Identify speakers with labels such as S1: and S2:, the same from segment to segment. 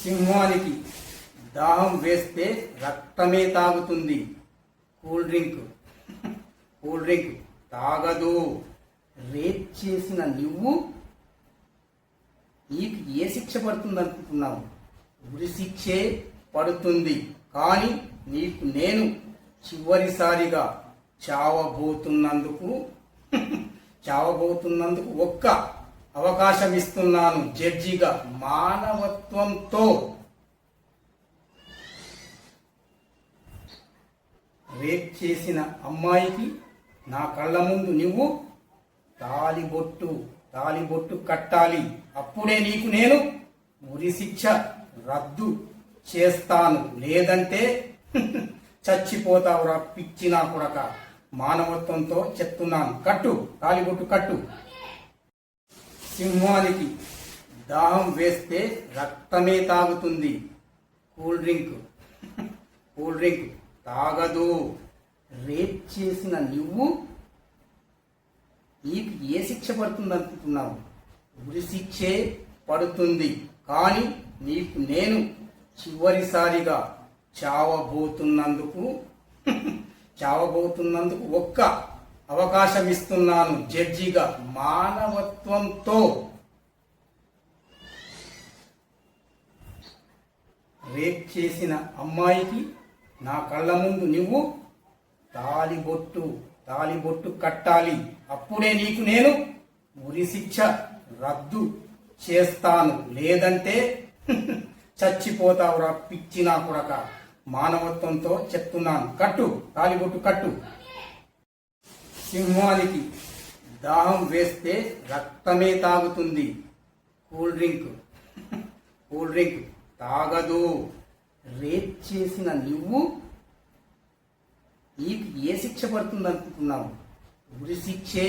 S1: సింహానికి దాహం వేస్తే రక్తమే తాగుతుంది. కూల్ డ్రింక్ తాగదు. రేప్ చేసిన నువ్వు నీకు ఏ శిక్ష పడుతుంది అనుకుంటున్నావు? ఉరి శిక్షే పడుతుంది. కానీ నీకు నేను చివరిసారిగా చావబోతున్నందుకు ఒక్క అవకాశం ఇస్తున్నాను జడ్జిగా. మానవత్వంతో రేప్ చేసిన అమ్మాయికి నా కళ్ళ ముందు నువ్వు తాలిబొట్టు కట్టాలి. అప్పుడే నీకు నేను ఉరి శిక్ష రద్దు చేస్తాను. లేదంటే చచ్చిపోతావురా పిచ్చినా కొడక. మానవత్వంతో చెప్తున్నాను. తాలిబొట్టు కట్టు. సింహానికి దాహం వేస్తే రక్తమే తాగుతుంది. కూల్ డ్రింక్ తాగదు. రేప్ చేసిన నువ్వు నీకు ఏ శిక్ష పడుతుంది అనుకుంటున్నావు? ఉరి శిక్షే పడుతుంది. కానీ నీకు నేను చివరిసారిగా చావబోతున్నందుకు ఒక్క అవకాశం ఇస్తున్నాను జడ్జిగా. మానవత్వంతో రేప్ చేసిన అమ్మాయికి నా కళ్ళ ముందు నువ్వు తాలిబొట్టు కట్టాలి. అప్పుడే నీకు నేను ఉరి శిక్ష రద్దు చేస్తాను. లేదంటే చచ్చిపోతావురా పిచ్చినా కొడక. మానవత్వంతో చెప్తున్నాను. తాలిబొట్టు కట్టు. సింహానికి దాహం వేస్తే రక్తమే తాగుతుంది. కూల్ డ్రింక్ తాగదు. రేప్ చేసిన నువ్వు నీకు ఏ శిక్ష పడుతుంది అనుకుంటున్నావు? ఉరి శిక్షే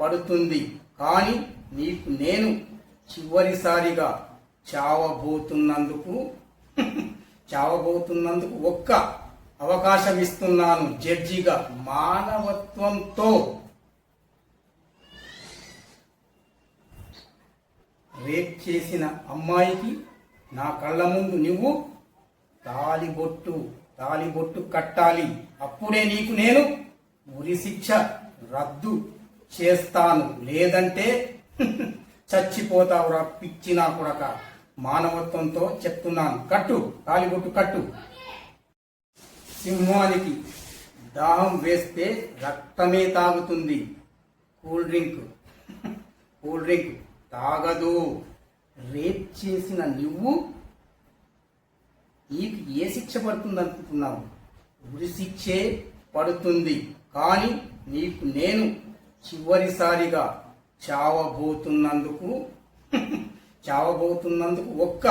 S1: పడుతుంది. కానీ నీకు నేను చివరిసారిగా చావబోతున్నందుకు ఒక్క అవకాశం ఇస్తున్నాను జడ్జిగా. మానవత్వంతో రేప్ చేసిన అమ్మాయికి నా కళ్ళ ముందు నువ్వు తాలిబొట్టు కట్టాలి. అప్పుడే నీకు నేను ఉరి శిక్ష రద్దు చేస్తాను. లేదంటే చచ్చిపోతావురా పిచ్చినా కొడక. మానవత్వంతో చెప్తున్నాను. తాలిబొట్టు కట్టు. సింహానికి దాహం వేస్తే రక్తమే తాగుతుంది. కూల్ డ్రింక్ తాగదు. రేప్ చేసిన నువ్వు నీకు ఏ శిక్ష పడుతుంది అనుకుంటున్నావు? ఉరి శిక్షే పడుతుంది. కానీ నీకు నేను చివరిసారిగా చావబోతున్నందుకు ఒక్క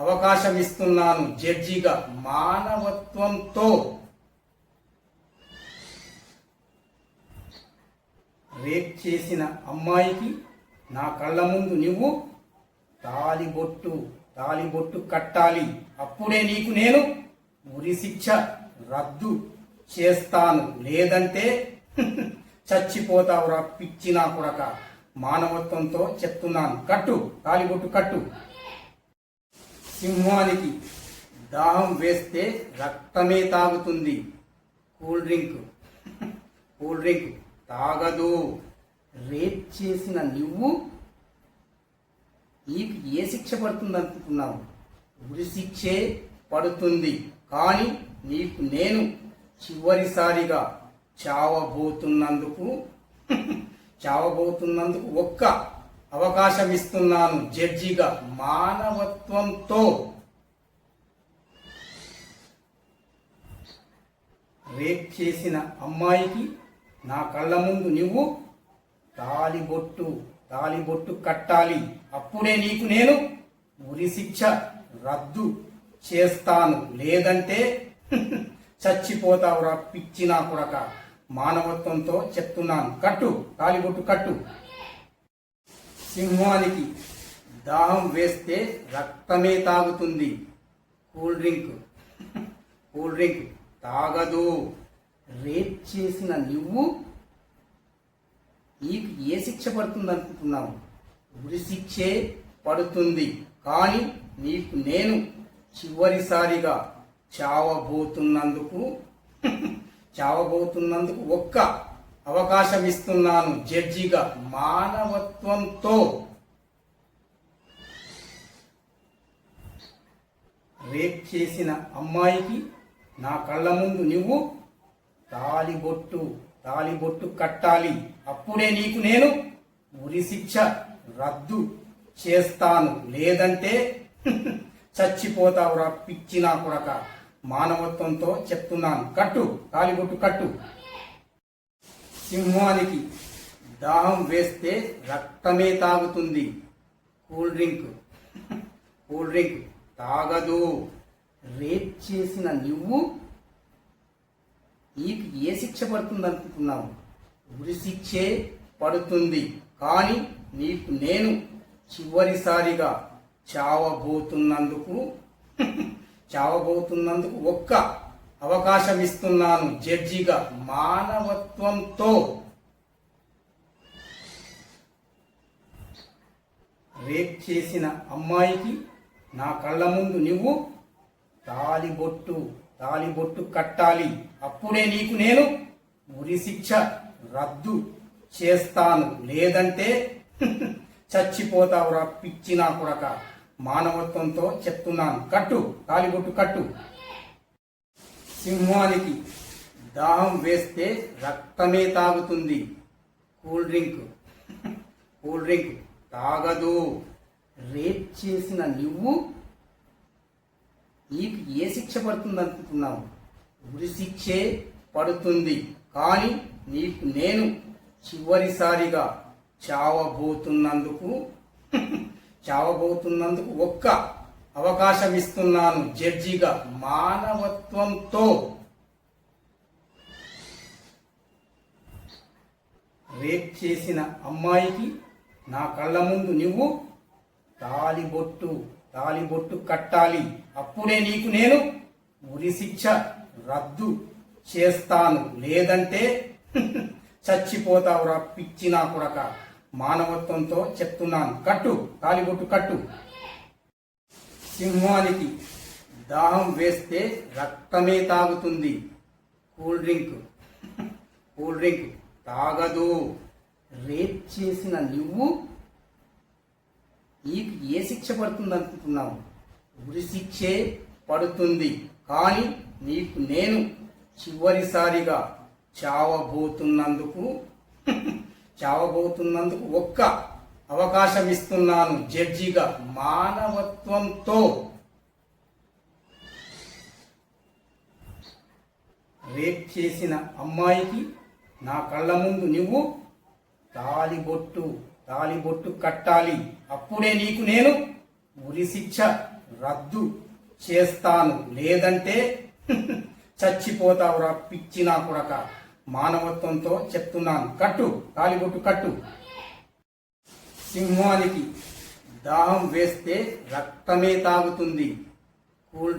S1: అవకాశం ఇస్తున్నాను జడ్జిగా. మానవత్వంతో రేప్ చేసిన అమ్మాయికి నా కళ్ళ ముందు నువ్వు తాలిబొట్టు కట్టాలి. అప్పుడే నీకు నేను ఉరి శిక్ష రద్దు చేస్తాను. లేదంటే చచ్చిపోతావురా పిచ్చినా కొడక. మానవత్వంతో చెప్తున్నాను. తాలిబొట్టు కట్టు. సింహానికి దాహం వేస్తే రక్తమే తాగుతుంది. కూల్ డ్రింక్ తాగదు. రేప్ చేసిన నువ్వు నీకు ఏ శిక్ష పడుతుంది అనుకుంటున్నావు? ఉరి శిక్షే పడుతుంది. కానీ నీకు నేను చివరిసారిగా చావబోతున్నందుకు ఒక్క అవకాశం ఇస్తున్నాను జడ్జిగా. మానవత్వంతో రేప్ చేసిన అమ్మాయికి నా కళ్ళ ముందు నువ్వు తాలిబొట్టు కట్టాలి. అప్పుడే నీకు నేను ఉరి శిక్ష రద్దు చేస్తాను. లేదంటే చచ్చిపోతావురా పిచ్చినా కొడక. మానవత్వంతో చెప్తున్నాను. తాలిబొట్టు కట్టు. సింహానికి దాహం వేస్తే రక్తమే తాగుతుంది. కూల్ డ్రింక్ తాగదు. రేప్ చేసిన నువ్వు నీకు ఏ శిక్ష పడుతుంది అనుకుంటున్నావు? ఉరి శిక్షే పడుతుంది. కానీ నీకు నేను చివరిసారిగా చావబోతున్నందుకు ఒక్క అవకాశం ఇస్తున్నాను జడ్జిగా మానవత్వంతో. రేప్ చేసిన అమ్మాయికి నా కళ్ళ ముందు నువ్వు తాలిబొట్టు కట్టాలి. అప్పుడే నీకు నేను ఉరిశిక్ష రద్దు చేస్తాను. లేదంటే చచ్చిపోతావురా పిచ్చి నా కొడక. మానవత్వంతో చెప్తున్నాను. తాలిబొట్టు కట్టు. సింహానికి దాహం వేస్తే రక్తమే తాగుతుంది. కూల్ డ్రింక్ తాగదు. రేప్ చేసిన నువ్వు నీకు ఏ శిక్ష పడుతుంది అనుకుంటున్నావు? ఉరి శిక్షే పడుతుంది. కానీ నీకు నేను చివరిసారిగా చావబోతున్నందుకు ఒక్క అవకాశం ఇస్తున్నాను జడ్జిగా మానవత్వంతో. రేప్ చేసిన అమ్మాయికి నా కళ్ళ ముందు నువ్వు తాలిబొట్టు కట్టాలి. అప్పుడే నీకు నేను ఉరిశిక్ష రద్దు చేస్తాను. లేదంటే చచ్చిపోతావురా పిచ్చి నా కొడక. మానవత్వంతో చెప్తున్నాను. తాలిబొట్టు కట్టు. సింహానికి దాహం వేస్తే రక్తమే తాగుతుంది. కూల్ డ్రింక్ తాగదు. రేప్ చేసిన నువ్వు నీకు ఏ శిక్ష పడుతుంది అనుకుంటున్నావు? ఉరి శిక్షే పడుతుంది. కానీ నీకు నేను చివరిసారిగా చావబోతున్నందుకు ఒక్క అవకాశం ఇస్తున్నాను జడ్జిగా మానవత్వంతో. రేప్ చేసిన అమ్మాయికి నా కళ్ళ ముందు నువ్వు తాలిబొట్టు కట్టాలి. అప్పుడే నీకు నేను ఉరిశిక్ష రద్దు చేస్తాను. లేదంటే చచ్చిపోతావురా పిచ్చి నా కొడక. మానవత్వంతో చెప్తున్నాను. తాలిబొట్టు కట్టు. సింహానికి దాహం వేస్తే రక్తమే తాగుతుంది. కూల్ డ్రింక్ తాగదు. రేప్ చేసిన నువ్వు నీకు ఏ శిక్ష పడుతుంది అనుకుంటున్నావు? ఉరి శిక్షే పడుతుంది. కానీ నీకు నేను చివరిసారిగా చావబోతున్నందుకు ఒక్క అవకాశం ఇస్తున్నాను జడ్జిగా మానవత్వంతో. రేప్ చేసిన అమ్మాయికి నా కళ్ళ ముందు నువ్వు తాలిబొట్టు కట్టాలి. అప్పుడే నీకు నేను ఉరిశిక్ష రద్దు చేస్తాను. లేదంటే చచ్చిపోతావురా పిచ్చి నా కొడక. మానవత్వంతో చెప్తున్నాను. తాలిబొట్టు కట్టు. సింహానికి దాహం వేస్తే రక్తమే తాగుతుంది. కూల్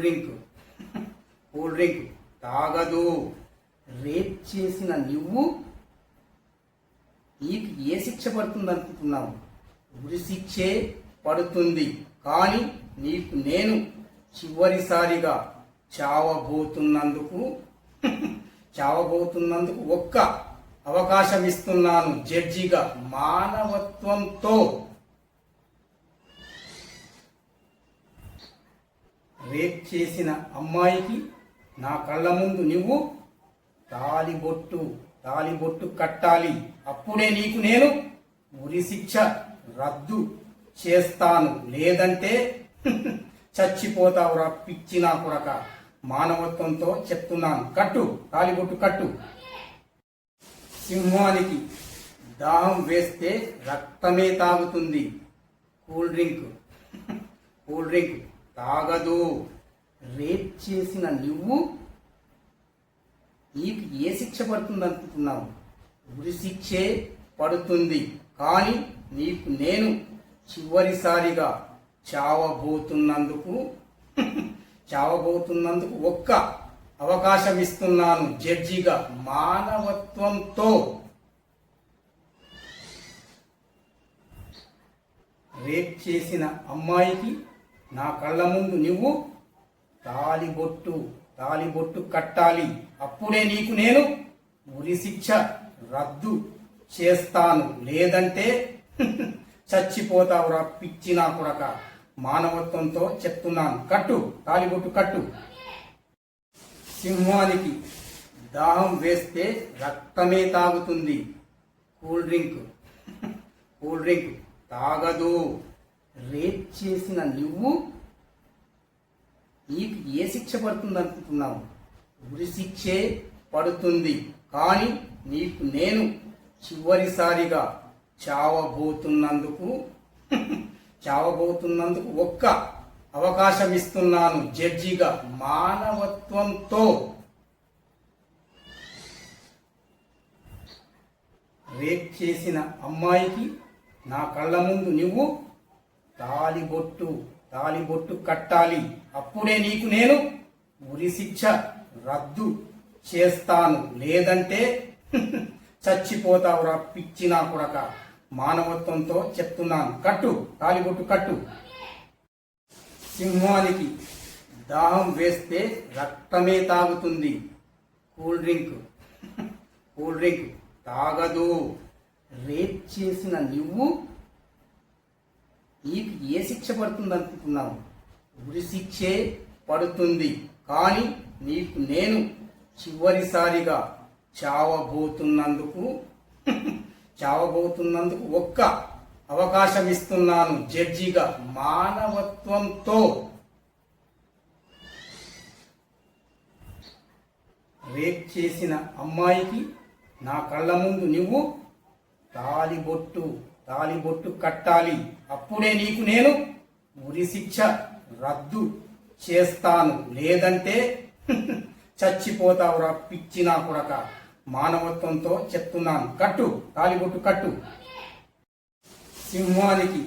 S1: డ్రింక్ తాగదు. రేప్ చేసిన నువ్వు నీకు ఏ శిక్ష పడుతుంది అనుకుంటున్నావు? ఉరి శిక్షే పడుతుంది. కానీ నీకు నేను చివరిసారిగా చావబోతున్నందుకు ఒక్క అవకాశం ఇస్తున్నాను జడ్జిగా మానవత్వంతో. రేప్ చేసిన అమ్మాయికి నా కళ్ళ ముందు నువ్వు తాలిబొట్టు కట్టాలి. అప్పుడే నీకు నేను ఉరిశిక్ష రద్దు చేస్తాను. లేదంటే చచ్చిపోతావురా పిచ్చి నా కొడక. మానవత్వంతో చెప్తున్నాను. తాలిబొట్టు కట్టు. సింహానికి దాహం వేస్తే రక్తమే తాగుతుంది. కూల్ డ్రింక్ తాగదు. రేప్ చేసిన నువ్వు నీకు ఏ శిక్ష పడుతుంది అనుకుంటున్నావు? ఉరి శిక్షే పడుతుంది. కానీ నీకు నేను చివరిసారిగా చావబోతున్నందుకు ఒక్క అవకాశం ఇస్తున్నాను జడ్జిగా మానవత్వంతో. రేప్ చేసిన అమ్మాయికి నా కళ్ళ ముందు నువ్వు తాలిబొట్టు కట్టాలి. అప్పుడే నీకు నేను ఉరి శిక్ష రద్దు చేస్తాను. లేదంటే చచ్చిపోతావురా పిచ్చి నా కొడక. మానవత్వంతో చెప్తున్నాను. కట్టు, తాలిబొట్టు కట్టు. సింహానికి దాహం వేస్తే రక్తమే తాగుతుంది. కూల్ డ్రింక్ తాగదు. రేప్ చేసిన నువ్వు నీకు ఏ శిక్ష పడుతుంది అనుకుంటున్నావు? ఉరి శిక్షే పడుతుంది. కానీ నీకు నేను చివరిసారిగా చావబోతున్నందుకు ఒక్క అవకాశం ఇస్తున్నాను జడ్జిగా. మానవత్వంతో రేప్ చేసిన అమ్మాయికి నా కళ్ళ ముందు నువ్వు తాలిబొట్టు కట్టాలి. అప్పుడే నీకు నేను ఉరి శిక్ష రద్దు చేస్తాను. లేదంటే చచ్చిపోతావురా పిచ్చి నా కొడక. మానవత్వంతో చెప్తున్నాను. కట్టు, తాలిబొట్టు కట్టు. సింహానికి దాహం వేస్తే రక్తమే తాగుతుంది. కూల్ డ్రింక్ తాగదు. రేప్ చేసిన నువ్వు నీకు ఏ శిక్ష పడుతుంది అనుకుంటున్నావు? ఉరి శిక్షే పడుతుంది. కానీ నీకు నేను చివరిసారిగా చావబోతున్నందుకు ఒక్క అవకాశం ఇస్తున్నాను జడ్జిగా. మానవత్వంతో రేప్ చేసిన అమ్మాయికి నా కళ్ళ ముందు నువ్వు తాలిబొట్టు కట్టాలి. అప్పుడే నీకు నేను ఉరి శిక్ష రద్దు చేస్తాను. లేదంటే చచ్చిపోతావురా పిచ్చి నా కొడక. మానవత్వంతో చెప్తున్నాను. కట్టు, తాలిబొట్టు కట్టు. సింహానికి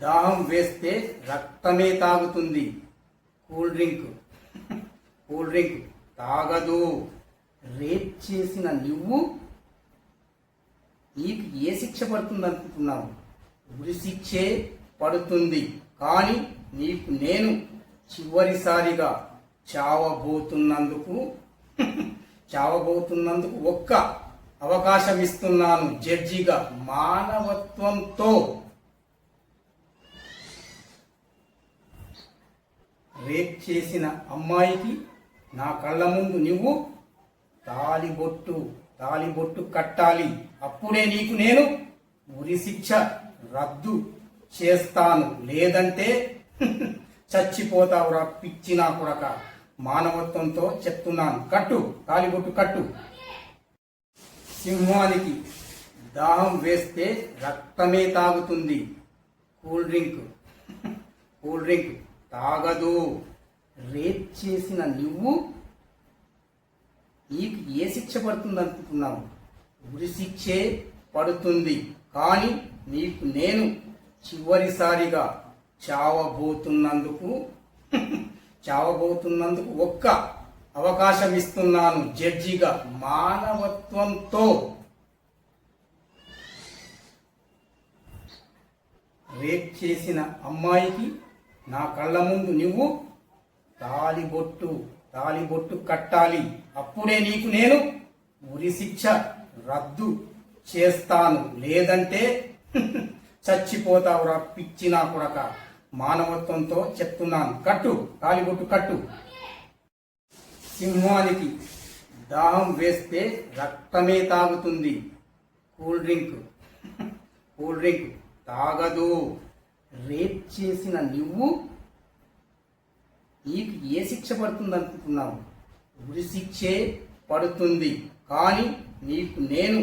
S1: దాహం వేస్తే రక్తమే తాగుతుంది. కూల్ డ్రింక్ తాగదు. రేప్ చేసిన నువ్వు నీకు ఏ శిక్ష పడుతుంది అనుకుంటున్నావు? ఉరి శిక్షే పడుతుంది. కానీ నీకు నేను చివరిసారిగా చావబోతున్నందుకు ఒక్క అవకాశం ఇస్తున్నాను జడ్జిగా. మానవత్వంతో రేప్ చేసిన అమ్మాయికి నా కళ్ళ ముందు నువ్వు తాలిబొట్టు కట్టాలి. అప్పుడే నీకు నేను ఉరి శిక్ష రద్దు చేస్తాను. లేదంటే చచ్చిపోతావురా పిచ్చి నా కొడక. మానవత్వంతో చెప్తున్నాను. కట్టు, తాలిబొట్టు కట్టు. సింహానికి దాహం వేస్తే రక్తమే తాగుతుంది. కూల్ డ్రింక్ తాగదు. రేప్ చేసిన నువ్వు నీకు ఏ శిక్ష పడుతుంది అనుకుంటున్నావు? ఉరి శిక్షే పడుతుంది. కానీ నీకు నేను చివరిసారిగా చావబోతున్నందుకు ఒక్క అవకాశం ఇస్తున్నాను జడ్జిగా. మానవత్వంతో రేప్ చేసిన అమ్మాయికి నా కళ్ళ ముందు నువ్వు తాలిబొట్టు కట్టాలి. అప్పుడే నీకు నేను ఉరి శిక్ష రద్దు చేస్తాను. లేదంటే చచ్చిపోతావురా పిచ్చి నా కొడక. మానవత్వంతో చెప్తున్నాను. కట్టు, తాలిబొట్టు కట్టు. సింహానికి దాహం వేస్తే రక్తమే తాగుతుంది. కూల్ డ్రింక్ తాగదు. రేప్ చేసిన నువ్వు నీకు ఏ శిక్ష పడుతుంది అనుకుంటున్నావు? ఉరి శిక్షే పడుతుంది. కానీ నీకు నేను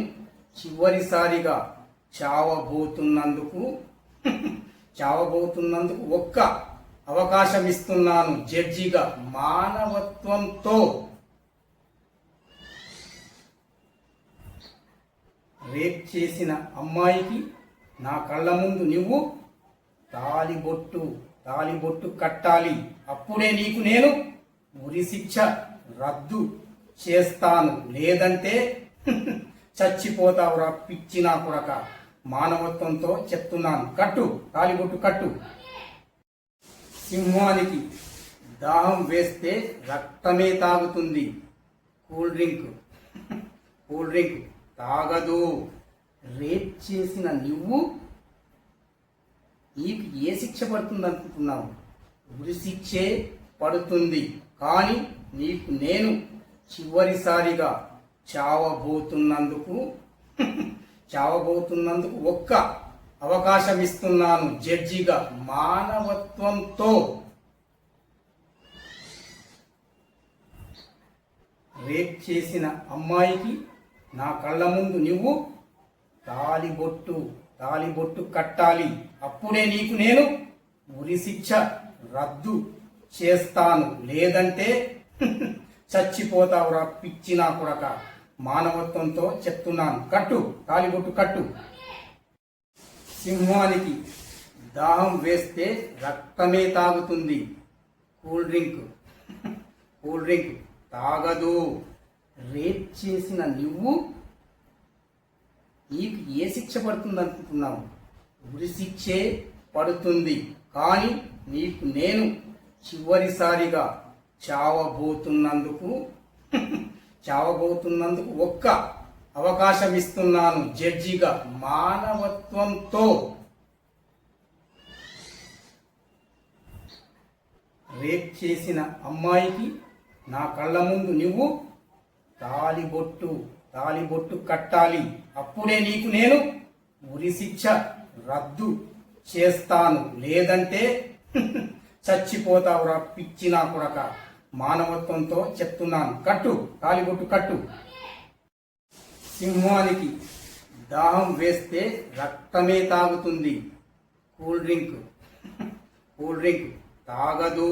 S1: చివరిసారిగా చావబోతున్నందుకు ఒక్క అవకాశం ఇస్తున్నాను జడ్జిగా. మానవత్వంతో రేప్ చేసిన అమ్మాయికి నా కళ్ళ ముందు నువ్వు తాలిబొట్టు కట్టాలి. అప్పుడే నీకు నేను ఉరి శిక్ష రద్దు చేస్తాను. లేదంటే చచ్చిపోతావురా పిచ్చి నా కొడక. మానవత్వంతో చెప్తున్నాను. కట్టు, తాలిబొట్టు కట్టు. సింహానికి దాహం వేస్తే రక్తమే తాగుతుంది. కూల్ డ్రింక్ తాగదు. రేప్ చేసిన నువ్వు నీకు ఏ శిక్ష పడుతుంది అనుకుంటున్నావు? ఉరి శిక్షే పడుతుంది. కానీ నీకు నేను చివరిసారిగా చావబోతున్నందుకు ఒక్క అవకాశం ఇస్తున్నాను జడ్జిగా. మానవత్వంతో రేప్ చేసిన అమ్మాయికి నా కళ్ళ ముందు నువ్వు తాలిబొట్టు కట్టాలి. అప్పుడే నీకు నేను ఉరి శిక్ష రద్దు చేస్తాను. లేదంటే చచ్చిపోతావురా పిచ్చి నా కొడక. మానవత్వంతో చెప్తున్నాను. తాలిబొట్టు కట్టు. సింహానికి దాహం వేస్తే రక్తమే తాగుతుంది. కూల్ డ్రింక్ తాగదు. రేప్ చేసిన నువ్వు నీకు ఏ శిక్ష పడుతుంది అనుకుంటున్నావు? ఉరి శిక్షే పడుతుంది. కానీ నీకు నేను చివరిసారిగా చావబోతున్నందుకు ఒక్క అవకాశం ఇస్తున్నాను జడ్జిగా. మానవత్వంతో రేప్ చేసిన అమ్మాయికి నా కళ్ళ ముందు నువ్వు తాలిబొట్టు కట్టాలి. అప్పుడే నీకు నేను ఉరి శిక్ష రద్దు చేస్తాను. లేదంటే చచ్చిపోతావురా పిచ్చి నా కొడక. మానవత్వంతో చెప్తున్నాను. తాలిబొట్టు కట్టు. సింహానికి దాహం వేస్తే రక్తమే తాగుతుంది. కూల్ డ్రింక్ తాగదు.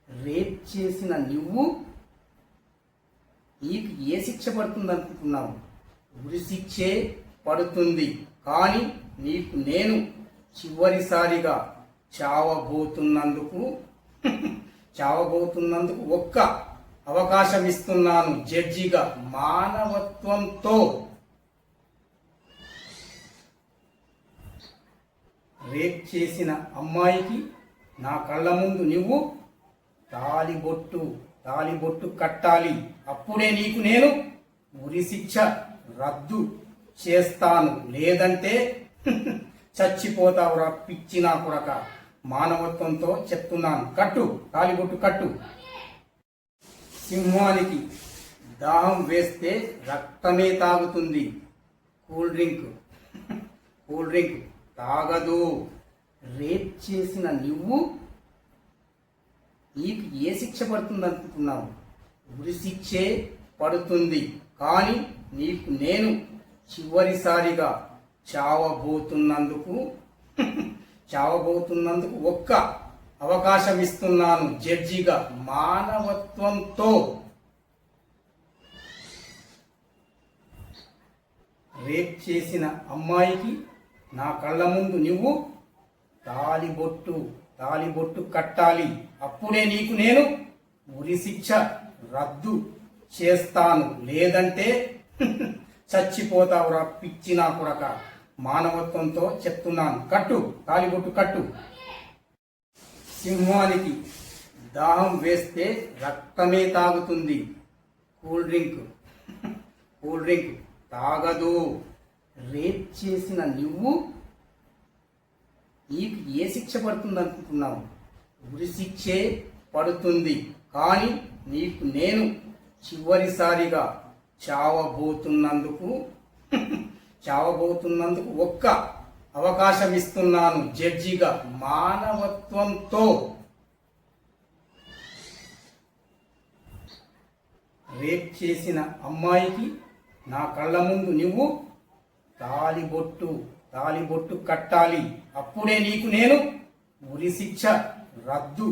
S1: రేప్ చేసిన నువ్వు నీకు ఏ శిక్ష పడుతుంది అనుకుంటున్నావు? ఉరి శిక్షే పడుతుంది. కానీ నీకు నేను చివరిసారిగా చావబోతున్నందుకు ఒక్క అవకాశం ఇస్తున్నాను జడ్జిగా. మానవత్వంతో రేప్ చేసిన అమ్మాయికి నా కళ్ళ ముందు నువ్వు తాలిబొట్టు కట్టాలి. అప్పుడే నీకు నేను ఉరి శిక్ష రద్దు చేస్తాను. లేదంటే చచ్చిపోతావురా పిచ్చి నా కొడక. మానవత్వంతో చెప్తున్నాను. తాలిబొట్టు కట్టు. సింహానికి దాహం వేస్తే రక్తమే తాగుతుంది. కూల్ డ్రింక్ తాగదు. రేప్ చేసిన నువ్వు నీకు ఏ శిక్ష పడుతుంది అనుకుంటున్నావు? ఉరి శిక్షే పడుతుంది. కానీ నీకు నేను చివరిసారిగా చావబోతున్నందుకు ఒక్క అవకాశం ఇస్తున్నాను జడ్జిగా. మానవత్వంతో రేప్ చేసిన అమ్మాయికి నా కళ్ళ ముందు నువ్వు తాలిబొట్టు కట్టాలి. అప్పుడే నీకు నేను ఉరి శిక్ష రద్దు చేస్తాను. లేదంటే చచ్చిపోతావురా పిచ్చి నా కొడక. మానవత్వంతో చెప్తున్నాను. తాలిబొట్టు కట్టు. సింహానికి దాహం వేస్తే రక్తమే తాగుతుంది. కూల్ డ్రింక్ తాగదు. రేప్ చేసిన నువ్వు నీకు ఏ శిక్ష పడుతుంది అనుకుంటున్నావు? ఉరి శిక్షే పడుతుంది. కానీ నీకు నేను చివరిసారిగా చావబోతున్నందుకు ఒక్క అవకాశం ఇస్తున్నాను జడ్జిగా. మానవత్వంతో రేప్ చేసిన అమ్మాయికి నా కళ్ళ ముందు నువ్వు తాలిబొట్టు కట్టాలి. అప్పుడే నీకు నేను ఉరి శిక్ష రద్దు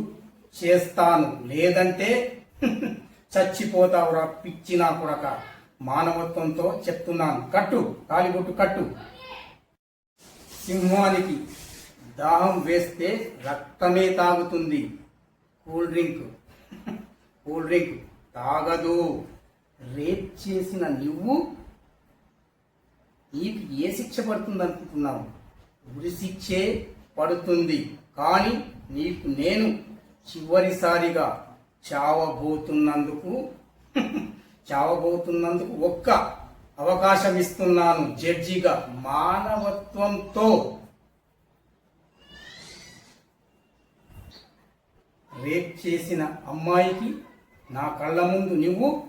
S1: చేస్తాను. లేదంటే చచ్చిపోతావురా పిచ్చి నా కొడక. మానవత్వంతో చెప్తున్నాను. తాలిబొట్టు కట్టు. సింహానికి దాహం వేస్తే రక్తమే తాగుతుంది. కూల్ డ్రింక్ తాగదు. రేప్ చేసిన నువ్వు నీకు ఏ శిక్ష పడుతుంది అనుకుంటున్నావు? ఉరి శిక్షే పడుతుంది. కానీ నీకు నేను చివరిసారిగా చావబోతున్నందుకు ఒక్క అవకాశం ఇస్తున్నాను జడ్జిగా మానవత్వంతో. రేప్ చేసిన అమ్మాయికి నా కళ్ళ ముందు నువ్వు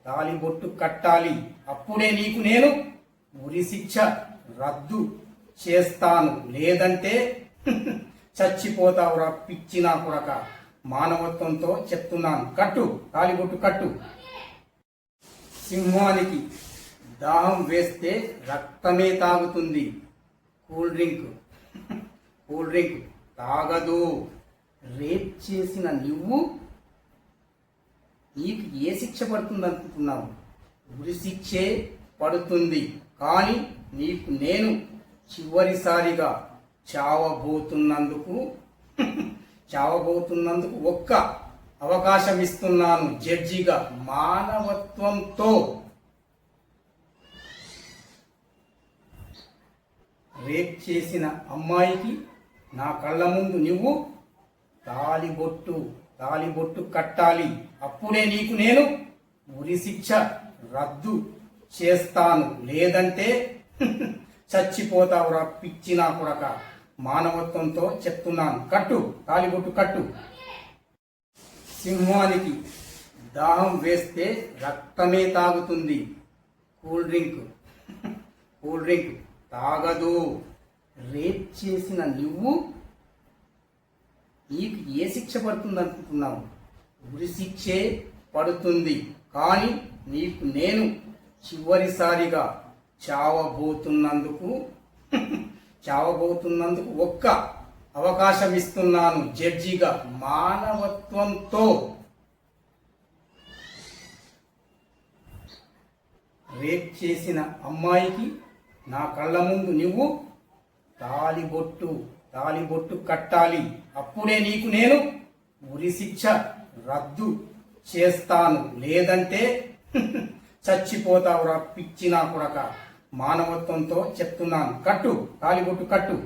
S1: తాలిబొట్టు కట్టాలి. అప్పుడే నీకు నేను ఉరి శిక్ష రద్దు చేస్తాను. లేదంటే చచ్చిపోతావురా పిచ్చి నా కొడక. మానవత్వంతో చెప్తున్నాను. కట్టు, తాలిబొట్టు కట్టు. సింహానికి దాహం వేస్తే రక్తమే తాగుతుంది. కూల్ డ్రింక్ తాగదు. రేప్ చేసిన నీకు ఏ శిక్ష పడుతుంది అనుకుంటున్నావు? ఉరి శిక్షే పడుతుంది. కానీ నీకు నేను చివరిసారిగా చావబోతున్నందుకు ఒక్క అవకాశం ఇస్తున్నాను జడ్జిగా మానవత్వంతో. రేప్ చేసిన అమ్మాయికి నా కళ్ళ ముందు నువ్వు తాలిబొట్టు కట్టాలి. అప్పుడే నీకు నేను ఉరి శిక్ష రద్దు చేస్తాను. లేదంటే చచ్చిపోతావురా పిచ్చి నా కొడక. మానవత్వంతో చెప్తున్నాను. కట్టు, తాలిబొట్టు కట్టు. సింహానికి దాహం వేస్తే రక్తమే తాగుతుంది. కూల్ డ్రింక్ తాగదు. రేప్ చేసిన నీకు ఏ శిక్ష పడుతుంది అనుకుంటున్నావు? ఉరి శిక్షే పడుతుంది. కానీ నీకు నేను చివరిసారిగా చావబోతున్నందుకు ఒక్క అవకాశం ఇస్తున్నాను జడ్జిగా మానవత్వంతో. రేప్ చేసిన అమ్మాయికి నా కళ్ళ ముందు నువ్వు తాలిబొట్టు కట్టాలి. అప్పుడే నీకు నేను ఉరి శిక్ష రద్దు చేస్తాను. లేదంటే చచ్చిపోతావురా పిచ్చి నా కొడక. మానవత్వంతో చెప్తున్నాను. కట్టు, తాలిబొట్టు కట్టు.